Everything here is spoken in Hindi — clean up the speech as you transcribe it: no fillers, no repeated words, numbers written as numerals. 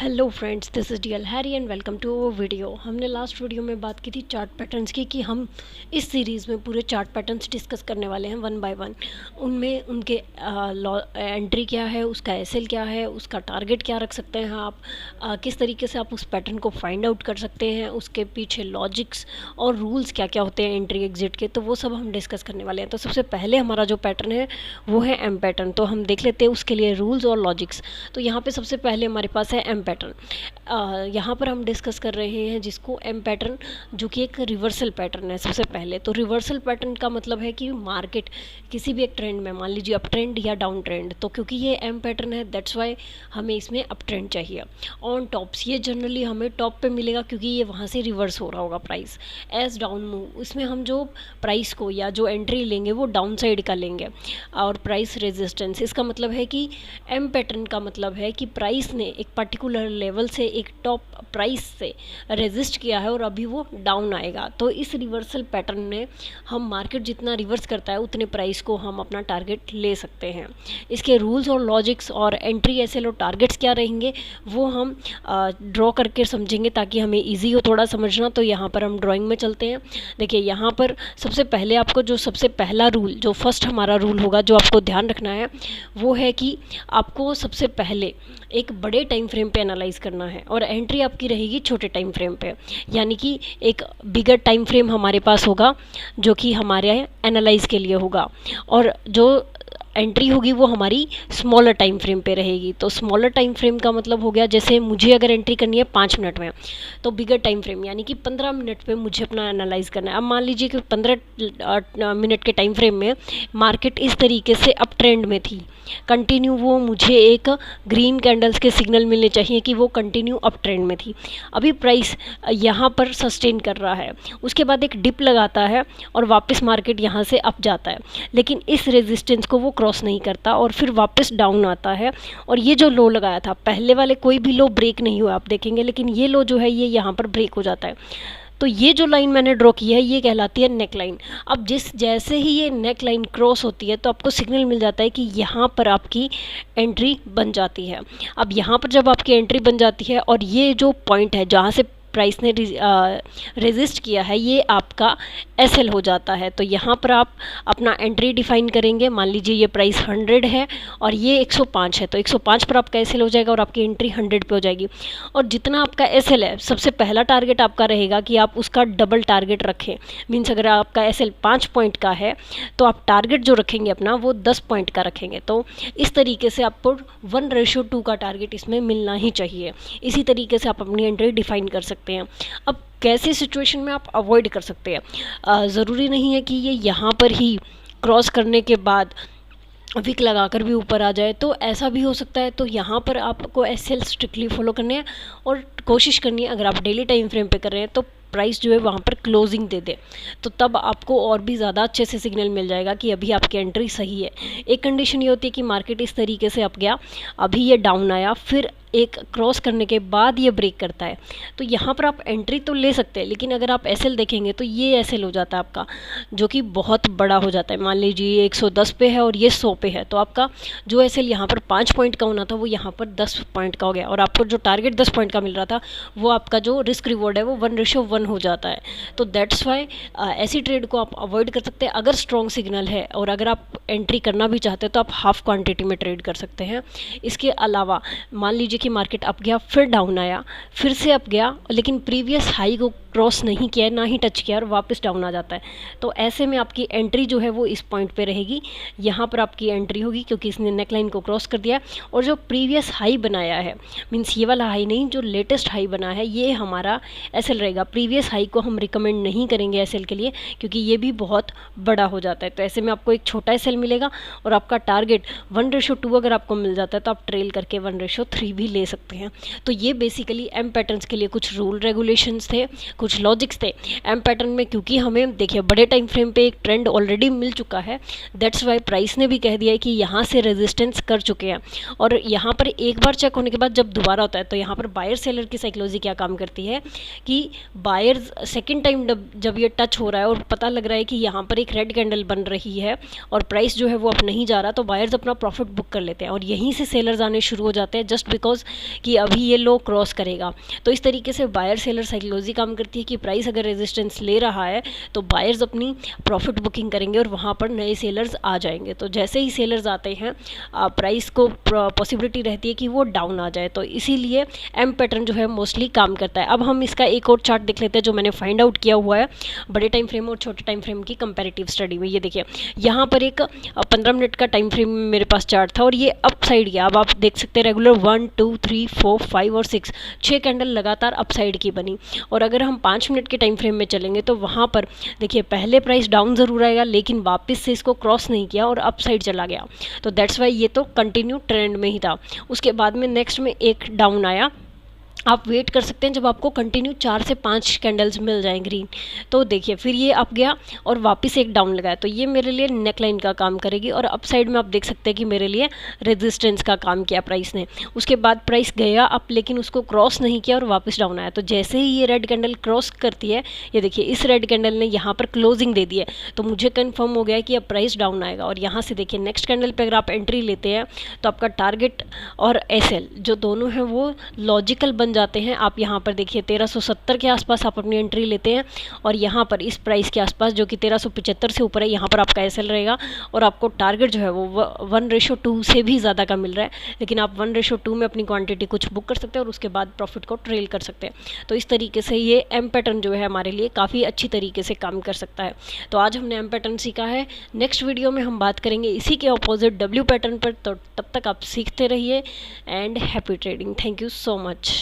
Hello friends, this is DL Harry and welcome to our video. हमने लास्ट वीडियो में बात की थी चार्ट पैटर्न्स की कि हम इस सीरीज़ में पूरे चार्ट पैटर्न्स डिस्कस करने वाले हैं वन बाय वन। उनमें उनके एंट्री क्या है, उसका एसएल क्या है, उसका टारगेट क्या रख सकते हैं आप, किस तरीके से आप उस पैटर्न को फाइंड आउट कर सकते हैं, उसके पीछे लॉजिक्स और रूल्स क्या क्या होते हैं एंट्री एग्जिट के, तो वो सब हम डिस्कस करने वाले हैं। तो सबसे पहले हमारा जो पैटर्न है वो है एम पैटर्न। तो हम देख लेते हैं उसके लिए रूल्स और लॉजिक्स। तो यहाँ पे सबसे पहले हमारे पास है एम पैटर्न। यहाँ पर हम डिस्कस कर रहे हैं जिसको एम पैटर्न, जो कि एक रिवर्सल पैटर्न है। सबसे पहले तो रिवर्सल पैटर्न का मतलब है कि मार्केट किसी भी एक ट्रेंड में, मान लीजिए अप ट्रेंड या डाउन ट्रेंड, तो क्योंकि ये एम पैटर्न है दैट्स वाई हमें इसमें अप ट्रेंड चाहिए। ऑन टॉप्स ये जनरली हमें टॉप पे मिलेगा क्योंकि ये वहाँ से रिवर्स हो रहा होगा प्राइस। एज डाउन मूव, इसमें हम जो प्राइस को या जो एंट्री लेंगे वो डाउन साइड का लेंगे। और प्राइस रेजिस्टेंस, इसका मतलब है कि एम पैटर्न का मतलब है कि प्राइस ने एक पर्टिकुलर लेवल से, एक टॉप प्राइस से रेजिस्ट किया है और अभी वो डाउन आएगा। तो इस रिवर्सल पैटर्न में हम मार्केट जितना रिवर्स करता है उतने प्राइस को हम अपना टारगेट ले सकते हैं। इसके रूल्स और लॉजिक्स और एंट्री एसएल और टारगेट्स क्या रहेंगे वो हम ड्रॉ करके समझेंगे ताकि हमें इजी हो थोड़ा समझना। तो यहाँ पर हम ड्राइंग में चलते हैं। देखिए यहाँ पर सबसे पहले आपको जो सबसे पहला रूल, जो फर्स्ट हमारा रूल होगा जो आपको ध्यान रखना है वो है कि आपको सबसे पहले एक बड़े टाइम फ्रेम पे एनालाइज करना है और एंट्री आपकी रहेगी छोटे टाइम फ्रेम पे। यानी कि एक बिगर टाइम फ्रेम हमारे पास होगा जो कि हमारे एनालाइज के लिए होगा, और जो एंट्री होगी वो हमारी स्मॉलर टाइम फ्रेम पे रहेगी। तो स्मॉलर टाइम फ्रेम का मतलब हो गया, जैसे मुझे अगर एंट्री करनी है 5 मिनट में, तो बिगर टाइम फ्रेम यानी कि 15 मिनट पे मुझे अपना एनालाइज करना है। अब मान लीजिए कि 15 मिनट के टाइम फ्रेम में मार्केट इस तरीके से अप ट्रेंड में थी कंटिन्यू, वो मुझे एक ग्रीन कैंडल्स के सिग्नल मिलने चाहिए कि वो कंटिन्यू अप ट्रेंड में थी। अभी प्राइस यहाँ पर सस्टेन कर रहा है, उसके बाद एक डिप लगाता है और वापस मार्केट यहाँ से अप जाता है, लेकिन इस रेजिस्टेंस को वो क्रॉस नहीं करता और फिर वापस डाउन आता है। और ये जो लो लगाया था, पहले वाले कोई भी लो ब्रेक नहीं हुआ आप देखेंगे, लेकिन ये लो जो है ये यहाँ पर ब्रेक हो जाता है। तो ये जो लाइन मैंने ड्रॉ की है ये कहलाती है नेक लाइन। अब जैसे ही ये नेक लाइन क्रॉस होती है तो आपको सिग्नल मिल जाता है कि यहाँ पर आपकी एंट्री बन जाती है। अब यहाँ पर जब आपकी एंट्री बन जाती है और ये जो पॉइंट है जहाँ से प्राइस ने रेजिस्ट किया है ये आपका एसएल हो जाता है। तो यहाँ पर आप अपना एंट्री डिफाइन करेंगे। मान लीजिए ये प्राइस 100 है और ये 105 है, तो 105 पर आपका एसएल हो जाएगा और आपकी एंट्री 100 पे हो जाएगी। और जितना आपका एसएल है, सबसे पहला टारगेट आपका रहेगा कि आप उसका डबल टारगेट रखें। मीन्स अगर आपका एसएल 5 पॉइंट का है तो आप टारगेट जो रखेंगे अपना वो 10 पॉइंट का रखेंगे। तो इस तरीके से आपको 1:2 का टारगेट इसमें मिलना ही चाहिए। इसी तरीके से आप अपनी एंट्री डिफाइन कर सकते हैं। अब कैसे सिचुएशन में आप अवॉइड कर सकते हैं, ज़रूरी नहीं है कि ये यहाँ पर ही क्रॉस करने के बाद विक लगाकर भी ऊपर आ जाए, तो ऐसा भी हो सकता है। तो यहाँ पर आपको एसएल स्ट्रिक्टली फॉलो करने हैं और कोशिश करनी है, अगर आप डेली टाइम फ्रेम पे कर रहे हैं तो प्राइस जो है वहाँ पर क्लोजिंग दे दे, तो तब आपको और भी ज़्यादा अच्छे से सिग्नल मिल जाएगा कि अभी आपकी एंट्री सही है। एक कंडीशन ये होती है कि मार्केट इस तरीके से अप गया, अभी ये डाउन आया, फिर एक क्रॉस करने के बाद ये ब्रेक करता है, तो यहाँ पर आप एंट्री तो ले सकते हैं, लेकिन अगर आप एसएल देखेंगे तो ये एसएल हो जाता है आपका, जो कि बहुत बड़ा हो जाता है। मान लीजिए ये 110 पे है और ये 100 पे है, तो आपका जो एसएल यहाँ पर 5 पॉइंट का होना था वो यहाँ पर 10 पॉइंट का हो गया, और आपको जो टारगेट 10 पॉइंट का मिल रहा था वो आपका जो रिस्क रिवॉर्ड है वो 1:1 हो जाता है। तो दैट्स वाई ऐसी ट्रेड को आप अवॉइड कर सकते हैं। अगर स्ट्रॉन्ग सिग्नल है और अगर आप एंट्री करना भी चाहते हैं तो आप हाफ क्वांटिटी में ट्रेड कर सकते हैं। इसके अलावा मान लीजिए कि मार्केट अप गया, फिर डाउन आया, फिर से अप गया, लेकिन प्रीवियस हाई को क्रॉस नहीं किया, ना ही टच किया और वापस डाउन आ जाता है, तो ऐसे में आपकी एंट्री जो है वो इस पॉइंट पे रहेगी। यहाँ पर आपकी एंट्री होगी क्योंकि इसने नेकलाइन को क्रॉस कर दिया, और जो प्रीवियस हाई बनाया है, मीन्स ये वाला हाई नहीं, जो लेटेस्ट हाई बना है ये हमारा एसएल रहेगा। प्रीवियस हाई को हम रिकमेंड नहीं करेंगे एसएल के लिए क्योंकि ये भी बहुत बड़ा हो जाता है। तो ऐसे में आपको एक छोटा एसएल मिलेगा और आपका टारगेट 1:2 अगर आपको मिल जाता है तो आप ट्रेल करके 1:3 भी ले सकते हैं। तो ये बेसिकली एम पैटर्न्स के लिए कुछ रूल रेगुलेशंस थे, कुछ लॉजिक्स थे एम पैटर्न में, क्योंकि हमें देखिए बड़े टाइम फ्रेम पे एक ट्रेंड ऑलरेडी मिल चुका है, दैट्स वाई प्राइस ने भी कह दिया है कि यहाँ से रेजिस्टेंस कर चुके हैं। और यहाँ पर एक बार चेक होने के बाद जब दोबारा होता है तो यहाँ पर बायर सेलर की साइकोलॉजी क्या काम करती है कि बायर्स सेकेंड टाइम जब ये टच हो रहा है और पता लग रहा है कि यहाँ पर एक रेड कैंडल बन रही है और प्राइस जो है वो अब नहीं जा रहा, तो बायर्स अपना प्रॉफिट बुक कर लेते हैं और यहीं से सेलर्स आने शुरू हो जाते हैं जस्ट बिकॉज कि अभी ये लो क्रॉस करेगा। तो इस तरीके से बायर सेलर साइकोलॉजी काम करती है कि प्राइस अगर रेजिस्टेंस ले रहा है तो बायर्स अपनी प्रॉफिट बुकिंग करेंगे और वहाँ पर नए सेलर्स आ जाएंगे। तो जैसे ही सेलर्स आते हैं प्राइस को पॉसिबिलिटी रहती है कि वो डाउन आ जाए, तो इसीलिए एम पैटर्न जो है मोस्टली काम करता है। अब हम इसका एक और चार्ट देख लेते हैं जो मैंने फाइंड आउट किया हुआ है बड़े टाइम फ्रेम और छोटे टाइम फ्रेम की कंपैरेटिव स्टडी में। ये देखिए यहाँ पर एक 15 मिनट का टाइम फ्रेम मेरे पास चार्ट था और ये अप साइड गया। अब आप देख सकते हैं रेगुलर 1 2 3 4 5 और 6 कैंडल लगातार अप साइड की बनी। और अगर हम 5 मिनट के टाइम फ्रेम में चलेंगे तो वहाँ पर देखिए पहले प्राइस डाउन ज़रूर आएगा लेकिन वापस से इसको क्रॉस नहीं किया और अप साइड चला गया, तो दैट्स वाई ये तो कंटिन्यू ट्रेंड में ही था। उसके बाद में नेक्स्ट में एक डाउन आया, आप वेट कर सकते हैं जब आपको कंटिन्यू 4 से 5 कैंडल्स मिल जाएं ग्रीन। तो देखिए फिर ये अप गया और वापस एक डाउन लगाया, तो ये मेरे लिए नेकलाइन का काम करेगी और अप साइड में आप देख सकते हैं कि मेरे लिए रेजिस्टेंस का काम किया प्राइस ने। उसके बाद प्राइस गया अप लेकिन उसको क्रॉस नहीं किया और वापस डाउन आया। तो जैसे ही ये रेड कैंडल क्रॉस करती है, ये देखिए इस रेड कैंडल ने यहाँ पर क्लोजिंग दे दी है, तो मुझे कन्फर्म हो गया कि अब प्राइस डाउन आएगा। और यहाँ से देखिए नेक्स्ट कैंडल पर अगर आप एंट्री लेते हैं तो आपका टारगेट और SL जो दोनों हैं वो लॉजिकल बन जाते हैं। आप यहाँ पर देखिए 1370 के आसपास आप अपनी एंट्री लेते हैं और यहाँ पर इस प्राइस के आसपास जो कि 1375 से ऊपर है यहाँ पर आपका SL रहेगा और आपको टारगेट जो है वो 1:2 से भी ज़्यादा का मिल रहा है, लेकिन आप 1:2 में अपनी क्वांटिटी कुछ बुक कर सकते हैं और उसके बाद प्रॉफिट को ट्रेल कर सकते हैं। तो इस तरीके से ये एम पैटर्न जो है हमारे लिए काफ़ी अच्छी तरीके से काम कर सकता है। तो आज हमने एम पैटर्न सीखा है, नेक्स्ट वीडियो में हम बात करेंगे इसी के ऑपोजिट W पैटर्न पर। तो तब तक आप सीखते रहिए and happy trading. Thank you so much.